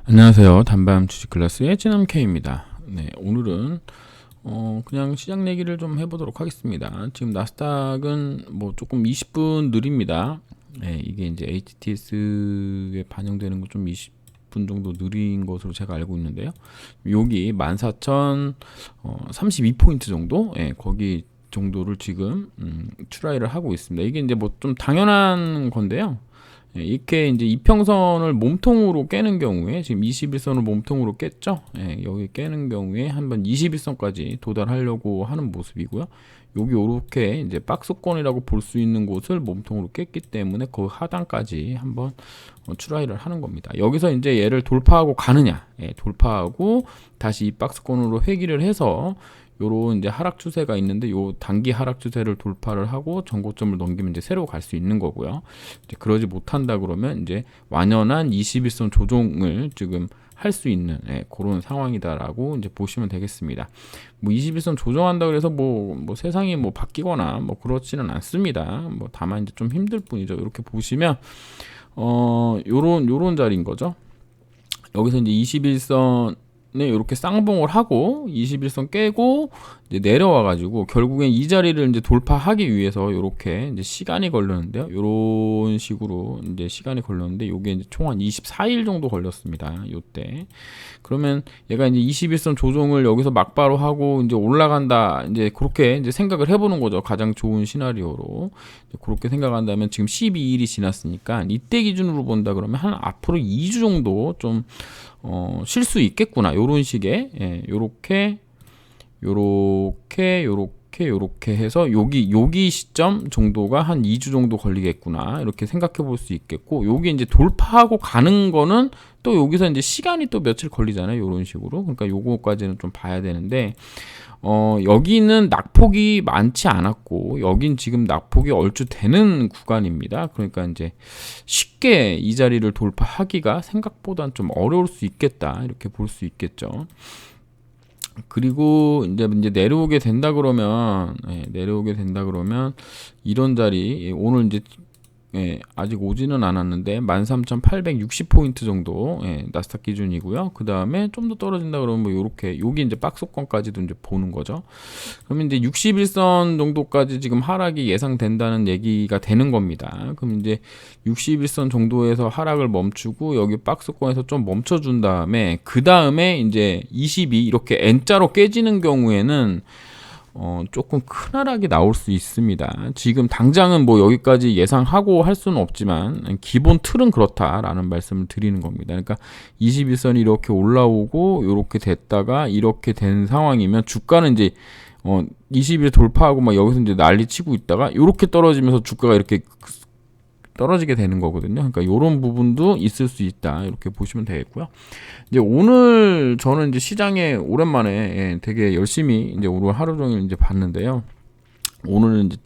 안녕하세요. 단밤 주식 클래스의 진함K입니다. 네, 오늘은 그냥 시장 얘기를 좀 해보도록 하겠습니다. 지금 나스닥은 뭐 조금 20분 느립니다. 네, 이게 이제 HTS에 반영되는 거 좀 20분 정도 느린 것으로 제가 알고 있는데요. 여기 14,032포인트 정도, 거기 정도를 지금 추라이를 하고 있습니다. 이게 이제 뭐 좀 당연한 건데요. 이렇게 이제 이평선을 몸통으로 깨는 경우에 지금 21선을 몸통으로 깼죠. 여기 깨는 경우에 한번 21선까지 도달하려고 하는 모습이고요. 여기 이렇게 이제 박스권이라고 볼 수 있는 곳을 몸통으로 깼기 때문에 그 하단까지 한번 추라이를 하는 겁니다. 여기서 이제 얘를 돌파하고 가느냐, 돌파하고 다시 이 박스권으로 회귀를 해서 요런 이제 하락 추세가 있는데 요 단기 하락 추세를 돌파를 하고 전고점을 넘기면 이제 새로 갈 수 있는 거고요. 이제 그러지 못한다 그러면 이제 완연한 21선 조정을 지금 할 수 있는 그런 상황이다라고 이제 보시면 되겠습니다. 뭐 21선 조정한다 그래서 뭐 세상이 뭐 바뀌거나 뭐 그렇지는 않습니다. 뭐 다만 이제 좀 힘들 뿐이죠. 이렇게 보시면 요런 자리인 거죠. 여기서 이제 21선 이렇게 쌍봉을 하고 21선 깨고 이제 내려와 가지고 결국엔 이 자리를 이제 돌파하기 위해서 이렇게 이제 시간이 걸렸는데요. 이런 식으로 이제 시간이 걸렸는데 요게 이제 총 한 24일 정도 걸렸습니다. 요때. 그러면 얘가 이제 21선 조정을 여기서 막바로 하고 이제 올라간다. 이제 그렇게 이제 생각을 해 보는 거죠. 가장 좋은 시나리오로. 그렇게 생각한다면 지금 12일이 지났으니까 이때 기준으로 본다 그러면 한 앞으로 2주 정도 좀 쉴 수 있겠구나. 요런 식의 요렇게 해서 여기 시점 정도가 한 2주 정도 걸리겠구나. 이렇게 생각해 볼 수 있겠고, 여기 이제 돌파하고 가는 거는 또 여기서 이제 시간이 또 며칠 걸리잖아요. 요런 식으로. 그러니까 요거까지는 좀 봐야 되는데, 여기는 낙폭이 많지 않았고, 여긴 지금 낙폭이 얼추 되는 구간입니다. 그러니까 이제 쉽게 이 자리를 돌파하기가 생각보다는 좀 어려울 수 있겠다. 이렇게 볼 수 있겠죠. 그리고 이제 내려오게 된다 그러면, 이런 자리, 오늘 이제 아직 오지는 않았는데 13,860포인트 정도 나스닥 기준이고요. 그 다음에 좀 더 떨어진다 그러면 뭐 요렇게 여기 이제 박스권까지도 이제 보는 거죠. 그러면 이제 61선 정도까지 지금 하락이 예상된다는 얘기가 되는 겁니다. 그럼 이제 61선 정도에서 하락을 멈추고 여기 박스권에서 좀 멈춰준 다음에 그 다음에 이제 22 이렇게 N자로 깨지는 경우에는 조금 큰 하락이 나올 수 있습니다. 지금 당장은 뭐 여기까지 예상하고 할 수는 없지만 기본 틀은 그렇다라는 말씀을 드리는 겁니다. 그러니까 21선이 이렇게 올라오고 이렇게 됐다가 이렇게 된 상황이면 주가는 이제 20일 돌파하고 막 여기서 이제 난리 치고 있다가 이렇게 떨어지면서 주가가 이렇게 떨어지게 되는 거거든요. 그러니까 이런 부분도 있을 수 있다. 이렇게 보시면 되겠고요. 이제 오늘 저는 이제 시장에 오랜만에 되게 열심히 이제 오늘 하루 종일 이제 봤는데요. 오늘은 이제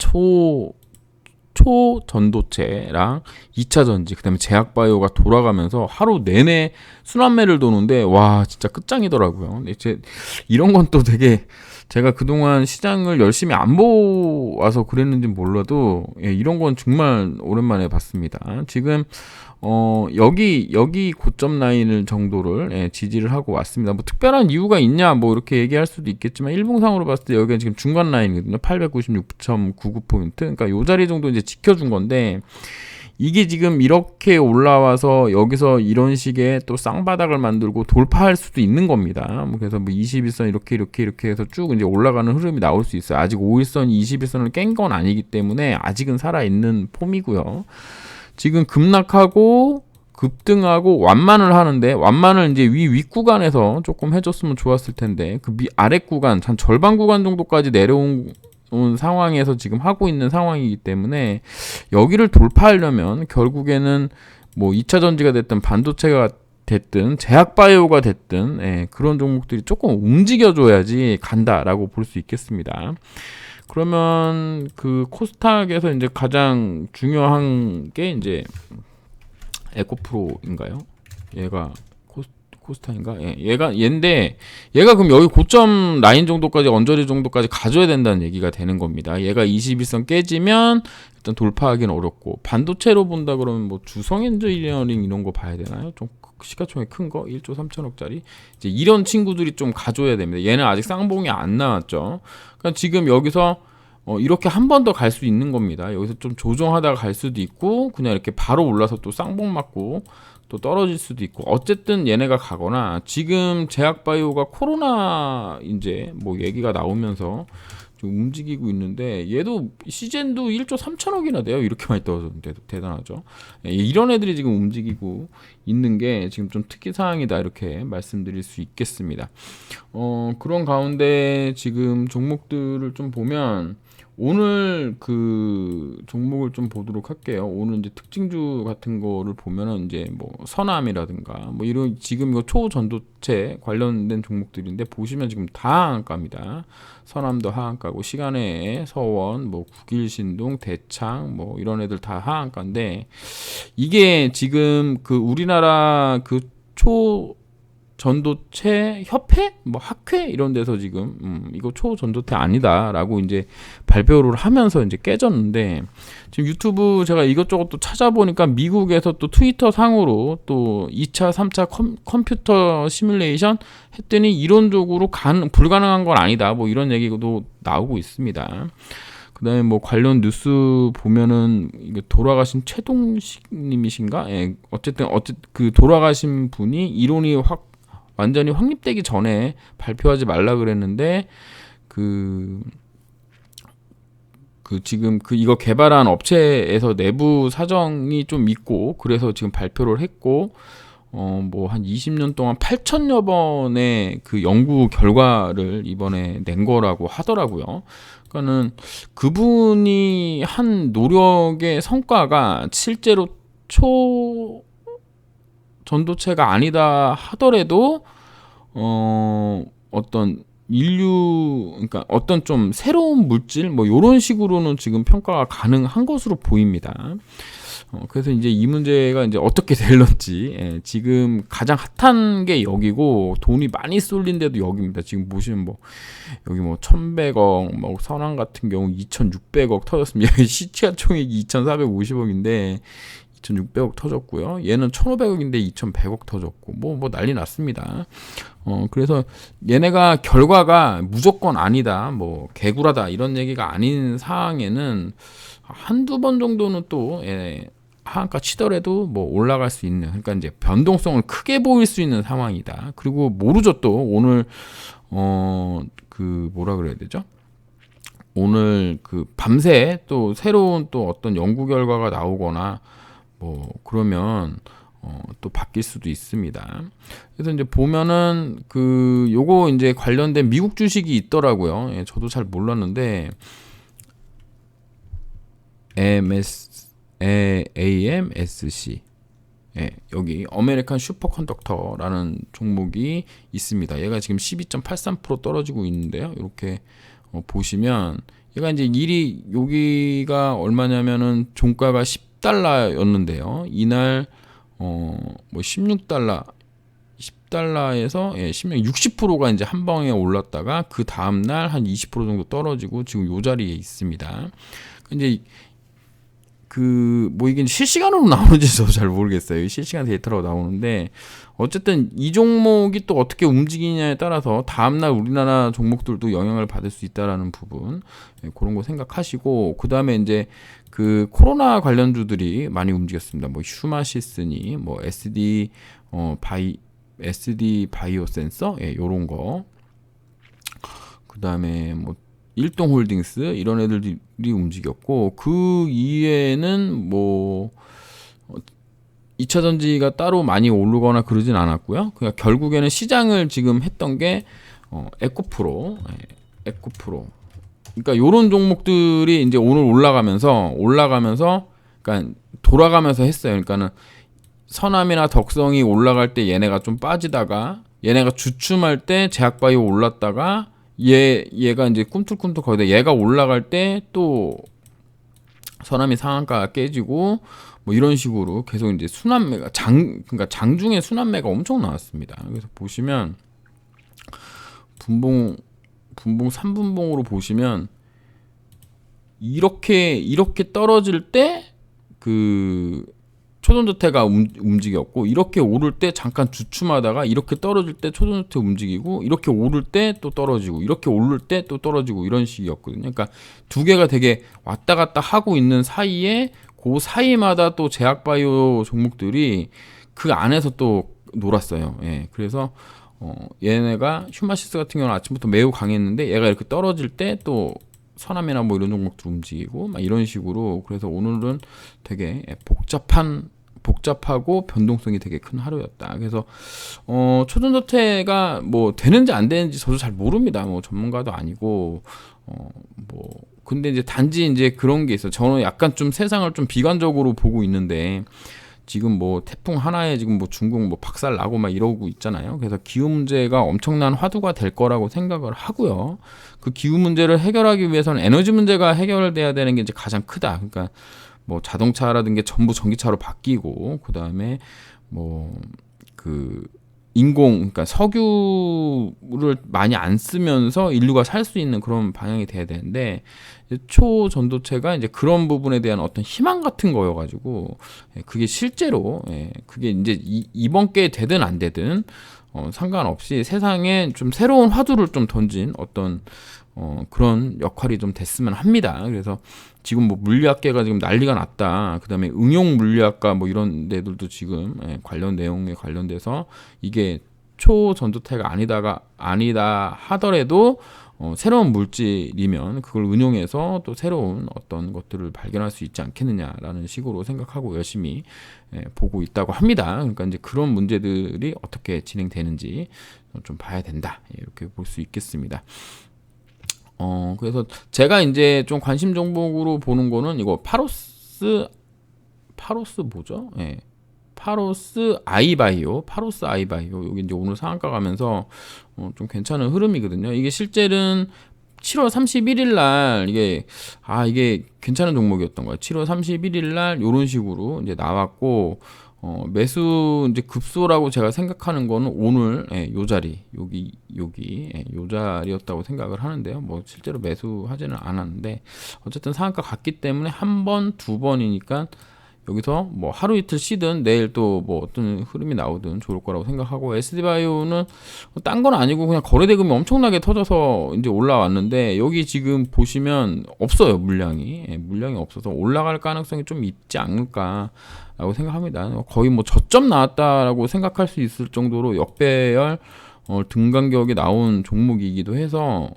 초전도체랑 2차 전지, 그다음에 제약바이오가 돌아가면서 하루 내내 순환매를 도는데 와 진짜 끝장이더라고요. 근데 이런 건 또 되게 제가 그동안 시장을 열심히 안 보아서 그랬는지 몰라도 이런 건 정말 오랜만에 봤습니다. 지금 여기 고점 라인을 정도를 지지를 하고 왔습니다. 뭐 특별한 이유가 있냐 뭐 이렇게 얘기할 수도 있겠지만 일봉상으로 봤을 때 여기가 지금 중간 라인이거든요. 896.99포인트. 그러니까 요 자리 정도 이제 지켜준 건데 이게 지금 이렇게 올라와서 여기서 이런 식의 또 쌍바닥을 만들고 돌파할 수도 있는 겁니다. 그래서 뭐 21선 이렇게 해서 쭉 이제 올라가는 흐름이 나올 수 있어요. 아직 5일선, 21선을 깬 건 아니기 때문에 아직은 살아있는 폼이고요. 지금 급락하고 급등하고 완만을 하는데 완만을 이제 윗구간에서 조금 해줬으면 좋았을 텐데 그 아랫 구간 한 절반 구간 정도까지 내려온 상황에서 지금 하고 있는 상황이기 때문에 여기를 돌파하려면 결국에는 뭐 2차 전지가 됐든 반도체가 됐든 제약바이오가 됐든 그런 종목들이 조금 움직여줘야지 간다라고 볼 수 있겠습니다. 그러면 그 코스닥에서 이제 가장 중요한 게 이제 에코프로인가요? 얘가 코스닥인가? 얘인데 얘가 그럼 여기 고점 라인 정도까지 언저리 정도까지 가져야 된다는 얘기가 되는 겁니다. 얘가 21선 깨지면 일단 돌파하기는 어렵고 반도체로 본다 그러면 뭐 주성 엔지니어링 이런 거 봐야 되나요? 좀 시가총액 큰 거 1조 3천억짜리 이제 이런 친구들이 좀 가져야 됩니다. 얘는 아직 쌍봉이 안 나왔죠. 그러니까 지금 여기서 이렇게 한 번 더 갈 수 있는 겁니다. 여기서 좀 조정하다가 갈 수도 있고 그냥 이렇게 바로 올라서 또 쌍봉 맞고 또 떨어질 수도 있고 어쨌든 얘네가 가거나 지금 제약바이오가 코로나 이제 뭐 얘기가 나오면서 좀 움직이고 있는데 얘도 시젠도 1조 3천억이나 돼요. 이렇게 많이 떨어졌는데도 대단하죠. 이런 애들이 지금 움직이고 있는 게 지금 좀 특이 사항이다 이렇게 말씀드릴 수 있겠습니다. 그런 가운데 지금 종목들을 좀 보면 오늘 그 종목을 좀 보도록 할게요. 오늘 이제 특징주 같은 거를 보면은 이제 뭐 서남이라든가 뭐 이런 지금 이거 초전도체 관련된 종목들인데 보시면 지금 다 하한가입니다. 서남도 하한가고 시간외에 서원, 뭐 국일신동, 대창 뭐 이런 애들 다 하한가인데 이게 지금 그 우리나라 그 전도체 협회 뭐 학회 이런 데서 지금 이거 초전도체 아니다라고 이제 발표를 하면서 이제 깨졌는데 지금 유튜브 제가 이것저것 또 찾아보니까 미국에서 또 트위터 상으로 또 2차 3차 컴퓨터 시뮬레이션 했더니 이론적으로 불가능한 건 아니다 뭐 이런 얘기도 나오고 있습니다. 그다음에 뭐 관련 뉴스 보면은 이거 돌아가신 최동식님이신가? 예, 어쨌든 그 돌아가신 분이 이론이 완전히 확립되기 전에 발표하지 말라 그랬는데 그 지금 이거 개발한 업체에서 내부 사정이 좀 있고 그래서 지금 발표를 했고 뭐 한 20년 동안 8천여 번의 그 연구 결과를 이번에 낸 거라고 하더라고요. 그러니까는 그분이 한 노력의 성과가 실제로 전도체가 아니다 하더라도 어떤 그러니까 어떤 좀 새로운 물질 뭐 이런 식으로는 지금 평가가 가능한 것으로 보입니다. 그래서 이제 이 문제가 이제 어떻게 될런지 지금 가장 핫한 게 여기고 돈이 많이 쏠린 데도 여기입니다. 지금 보시면 뭐 여기 뭐 1,100억, 뭐 선왕 같은 경우 2,600억 터졌습니다. 시가총액이 2,450억인데 2,600억 터졌고요. 얘는 1,500억인데 2,100억 터졌고 뭐 난리 났습니다. 그래서 얘네가 결과가 무조건 아니다, 뭐 개구라다 이런 얘기가 아닌 상황에는 한두 번 정도는 또 하한가 치더라도 뭐 올라갈 수 있는 그러니까 이제 변동성을 크게 보일 수 있는 상황이다. 그리고 모르죠 또 오늘 그 뭐라 그래야 되죠? 오늘 그 밤새 또 새로운 또 어떤 연구 결과가 나오거나 뭐 그러면 또 바뀔 수도 있습니다. 그래서 이제 보면은 그 요거 이제 관련된 미국 주식이 있더라고요. 저도 잘 몰랐는데 AMSC 여기 아메리칸 슈퍼컨덕터라는 종목이 있습니다. 얘가 지금 12.83% 떨어지고 있는데요. 이렇게 보시면 얘가 이제 여기가 얼마냐면은 종가가 10달러였는데요. 이날 뭐 16달러 10달러에서 60%가 이제 한 방에 올랐다가 그 다음 날 한 20% 정도 떨어지고 지금 요 자리에 있습니다. 이제 뭐 이게 실시간으로 나오는지 저도 잘 모르겠어요. 실시간 데이터로 나오는데 어쨌든 이 종목이 또 어떻게 움직이냐에 따라서 다음날 우리나라 종목들도 영향을 받을 수 있다라는 부분 그런 거 생각하시고 그 다음에 이제 그 코로나 관련주들이 많이 움직였습니다. 뭐 휴마시스니 뭐 SD 바이오 센서 요런 거 그 다음에 뭐 일동홀딩스 이런 애들이 움직였고 그 이외에는 뭐 2차 전지가 따로 많이 오르거나 그러진 않았고요. 그러니까 결국에는 시장을 지금 했던 게 에코프로 그러니까 요런 종목들이 이제 오늘 올라가면서 그러니까 돌아가면서 했어요. 그러니까는 서남이나 덕성이 올라갈 때 얘네가 좀 빠지다가 얘네가 주춤할 때 제약바이오 올랐다가 얘가 이제 꿈틀꿈틀 거기다 얘가 올라갈 때 또 서남이 상한가가 깨지고 뭐 이런 식으로 계속 이제 순환매가 그러니까 장중에 순환매가 엄청 나왔습니다. 그래서 보시면 분봉 3분봉으로 보시면 이렇게 떨어질 때 그 초전도태가 움직였고, 이렇게 오를 때 잠깐 주춤하다가 이렇게 떨어질 때 초전도태 움직이고, 이렇게 오를 때 또 떨어지고, 이렇게 오를 때 또 떨어지고, 이런 식이었거든요. 그러니까 두 개가 되게 왔다 갔다 하고 있는 사이에, 그 사이마다 또 제약바이오 종목들이 그 안에서 또 놀았어요. 예, 그래서 얘네가 휴마시스 같은 경우는 아침부터 매우 강했는데, 얘가 이렇게 떨어질 때 또 서남이나 뭐 이런 종목들 움직이고 막 이런 식으로. 그래서 오늘은 되게 복잡하고 변동성이 되게 큰 하루였다. 그래서 초전도태가 뭐 되는지 안 되는지 저도 잘 모릅니다. 뭐 전문가도 아니고 뭐 근데 이제 단지 이제 그런 게 있어요. 저는 약간 좀 세상을 좀 비관적으로 보고 있는데, 지금 뭐 태풍 하나에 지금 뭐 중국 뭐 박살 나고 막 이러고 있잖아요. 그래서 기후 문제가 엄청난 화두가 될 거라고 생각을 하고요. 그 기후 문제를 해결하기 위해서는 에너지 문제가 해결돼야 되는 게 이제 가장 크다. 그러니까 뭐 자동차라든 게 전부 전기차로 바뀌고, 그다음에 뭐 그 그러니까 석유를 많이 안 쓰면서 인류가 살 수 있는 그런 방향이 돼야 되는데, 초전도체가 이제 그런 부분에 대한 어떤 희망 같은 거여가지고, 그게 실제로 그게 이제 이번 게 되든 안 되든 상관없이 세상에 좀 새로운 화두를 좀 던진 어떤 그런 역할이 좀 됐으면 합니다. 그래서 지금 뭐 물리학계가 지금 난리가 났다. 그다음에 응용 물리학과 뭐 이런 데들도 지금 관련 내용에 관련돼서 이게 초전도태가 아니다 하더라도 새로운 물질이면 그걸 응용해서 또 새로운 어떤 것들을 발견할 수 있지 않겠느냐라는 식으로 생각하고 열심히 보고 있다고 합니다. 그러니까 이제 그런 문제들이 어떻게 진행되는지 좀 봐야 된다. 이렇게 볼 수 있겠습니다. 그래서 제가 이제 좀 관심 종목으로 보는 거는 이거 파로스 뭐죠? 예. 파로스 아이바이오. 여기 이제 오늘 상한가 가면서 좀 괜찮은 흐름이거든요. 이게 실제는 7월 31일 날 이게 괜찮은 종목이었던 거예요. 7월 31일 날 이런 식으로 이제 나왔고, 매수 이제 급소라고 제가 생각하는 거는 오늘 요 자리 여기 요 자리였다고 생각을 하는데요. 뭐 실제로 매수하지는 않았는데 어쨌든 상한가 갔기 때문에 한 번, 두 번이니까 여기서 뭐 하루 이틀 쉬든 내일 또 뭐 어떤 흐름이 나오든 좋을 거라고 생각하고, SD바이오는 딴 건 아니고 그냥 거래대금이 엄청나게 터져서 이제 올라왔는데, 여기 지금 보시면 없어요. 물량이 없어서 올라갈 가능성이 좀 있지 않을까라고 생각합니다. 거의 뭐 저점 나왔다라고 생각할 수 있을 정도로 역배열 등간격이 나온 종목이기도 해서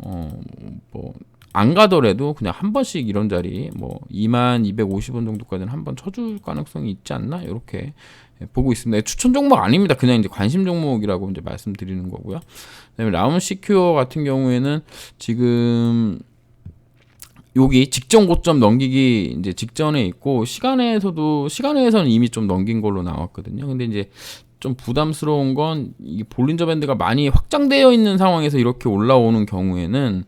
뭐 안 가더라도 그냥 한 번씩 이런 자리 뭐 2250원 정도까지는 한번 쳐줄 가능성이 있지 않나, 이렇게 보고 있습니다. 추천 종목 아닙니다. 그냥 이제 관심 종목이라고 이제 말씀드리는 거고요. 그다음에 라운 시큐어 같은 경우에는 지금 여기 직전 고점 넘기기 이제 직전에 있고, 시간에서는 이미 좀 넘긴 걸로 나왔거든요. 근데 이제 좀 부담스러운 건 이 볼린저 밴드가 많이 확장되어 있는 상황에서 이렇게 올라오는 경우에는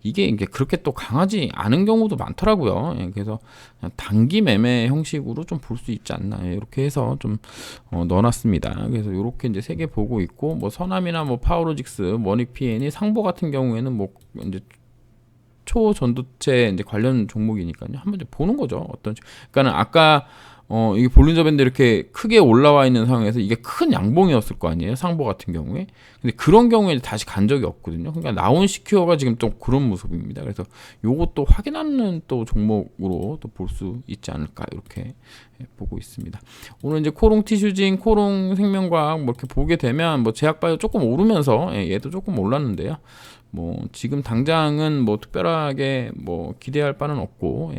이게 그렇게 또 강하지 않은 경우도 많더라고요. 그래서 그냥 단기 매매 형식으로 좀 볼 수 있지 않나, 이렇게 해서 좀 넣어놨습니다. 그래서 이렇게 이제 세 개 보고 있고, 뭐 서남이나 뭐 파워로직스, 머닉PN이 상보 같은 경우에는 뭐 이제 초전도체 이제 관련 종목이니까요. 한번 이제 보는 거죠. 그러니까는 아까 이게 볼린저 밴드 이렇게 크게 올라와 있는 상황에서 이게 큰 양봉이었을 거 아니에요, 상보 같은 경우에. 근데 그런 경우에 다시 간 적이 없거든요. 그러니까 나온 시큐어가 지금 또 그런 모습입니다. 그래서 요것도 확인하는 또 종목으로 또 볼 수 있지 않을까, 이렇게 보고 있습니다. 오늘 이제 코롱 티슈진, 코롱 생명과학 뭐 이렇게 보게 되면 뭐 제약바이오 조금 오르면서 얘도 조금 올랐는데요. 뭐 지금 당장은 뭐 특별하게 뭐 기대할 바는 없고,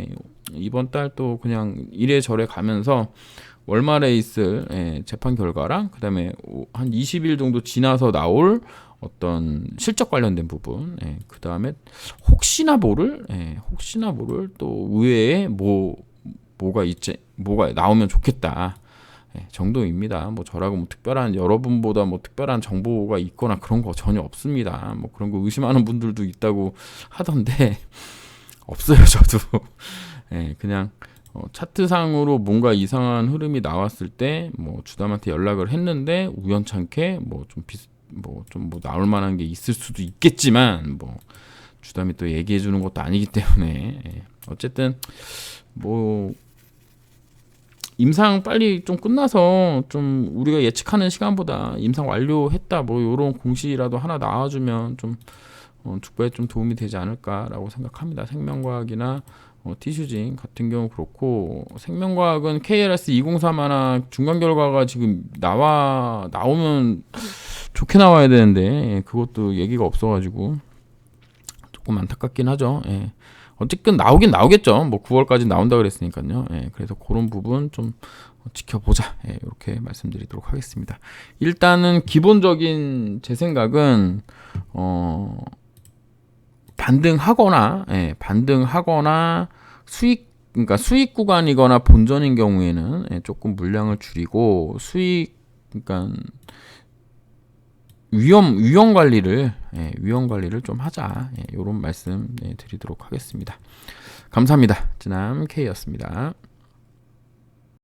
이번 달 또 그냥 이래저래 가면서 월말에 있을 재판 결과랑 그다음에 한 20일 정도 지나서 나올 어떤 실적 관련된 부분, 그다음에 혹시나 모를 또 의외에 뭐가 나오면 좋겠다 정도입니다. 뭐 저라고 뭐 여러분보다 뭐 특별한 정보가 있거나 그런 거 전혀 없습니다. 뭐 그런 거 의심하는 분들도 있다고 하던데 없어요, 저도. 그냥 차트상으로 뭔가 이상한 흐름이 나왔을 때 뭐 주담한테 연락을 했는데 우연찮게 뭐 좀 나올 만한 게 있을 수도 있겠지만, 뭐 주담이 또 얘기해 주는 것도 아니기 때문에 어쨌든 뭐 임상 빨리 좀 끝나서 좀 우리가 예측하는 시간보다 임상 완료했다 뭐 이런 공시라도 하나 나와주면 좀 주가에 좀 도움이 되지 않을까라고 생각합니다. 생명과학이나 티슈진 같은 경우 그렇고, 생명과학은 KLS 203 하나 중간 결과가 지금 나오면 좋게 나와야 되는데 그것도 얘기가 없어가지고 조금 안타깝긴 하죠. 예. 어쨌든 나오긴 나오겠죠. 뭐 9월까지 나온다 그랬으니까요. 예. 그래서 그런 부분 좀 지켜보자. 예. 이렇게 말씀드리도록 하겠습니다. 일단은 기본적인 제 생각은 반등하거나 그러니까 수익 구간이거나 본전인 경우에는 조금 물량을 줄이고, 그러니까 위험 관리를 좀 하자. 이런 말씀 드리도록 하겠습니다. 감사합니다. 지남 K였습니다.